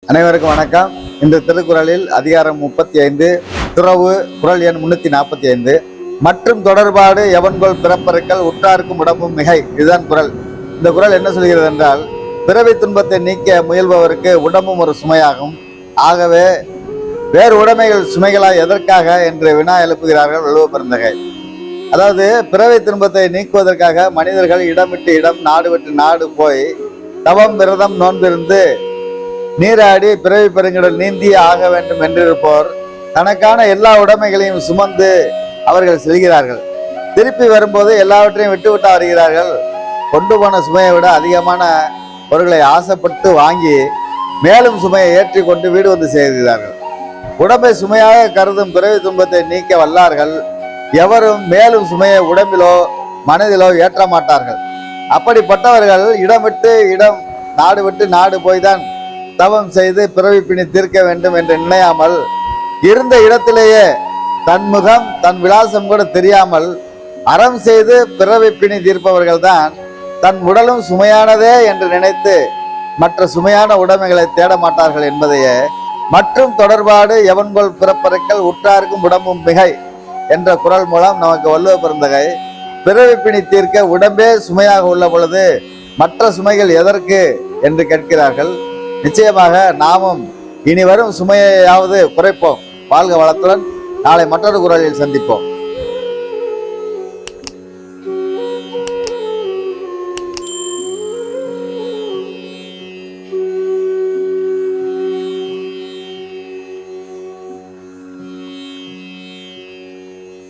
அனைவருக்கும் வணக்கம். இந்த திருக்குறளில் அதிகாரம் 35 துறவு குறள் எண் 345 மற்றும் தொடர்பாடு எவன்கொள் பிறப்பறுக்கல் உற்றார்க்கும் உடம்பும் மிகை. இதுதான் குறள். இந்த குறள் என்ன சொல்கிறது என்றால், பிறவி துன்பத்தை நீக்க முயல்பவருக்கு உடம்பும் ஒரு சுமையாகும். ஆகவே வேறு உடைமைகள் சுமைகளாய் எதற்காக என்று வினா எழுப்புகிறார்கள் வள்ளுவ பெருந்தகை. அதாவது பிறவி துன்பத்தை நீக்குவதற்காக மனிதர்கள் இடம் விட்டு இடம், நாடு விட்டு நாடு போய் தவம் விரதம் நோன்பிருந்து நீராடி பிறவி பெருங்கடல் நீந்தி ஆக வேண்டும் என்றிருப்போர் தனக்கான எல்லா உடைமைகளையும் சுமந்து அவர்கள் செல்கிறார்கள். திருப்பி வரும்போது எல்லாவற்றையும் விட்டுவிட்டு வருகிறார்கள். கொண்டு போன சுமையை விட அதிகமான பொருட்களை ஆசைப்பட்டு வாங்கி மேலும் சுமையை ஏற்றி கொண்டு வீடு வந்து சேர்கிறார்கள். உடம்பை சுமையாக கருதும் பிறவி துன்பத்தை நீக்க வல்லார்கள் எவரும் மேலும் சுமையை உடம்பிலோ மனதிலோ ஏற்ற மாட்டார்கள். அப்படிப்பட்டவர்கள் இடம் விட்டு இடம், நாடு விட்டு நாடு போய்தான் தவம் செய்து பிறவி பிணி தீர்க்க வேண்டும் என்று நினையாமல், இருந்த இடத்திலேயே தன் முகம் தன் விலாசம் கூட தெரியாமல் அறம் செய்து பிறவி பிணி தீர்ப்பவர்கள் தான் தன் உடலும் சுமையானதே என்று நினைத்து மற்ற சுமையான உடைமைகளை தேட மாட்டார்கள் என்பதையே மற்றும் தொடர்பாடு எவன்கொள் பிறப்பறுக்கல் உற்றார்க்கும் உடம்பும் மிகை என்ற குறள் மூலம் நமக்கு வள்ளுவ பெருந்தகை பிறவி பிணி தீர்க்க உடம்பே சுமையாக உள்ள பொழுது மற்ற சுமைகள் எதற்கு என்று கேட்கிறார்கள். நிச்சயமாக நாமும் இனி வரும் சுமையாவது குறைப்போம். வாழ்க வளத்துடன். நாளை மற்றொரு குறளில் சந்திப்போம்.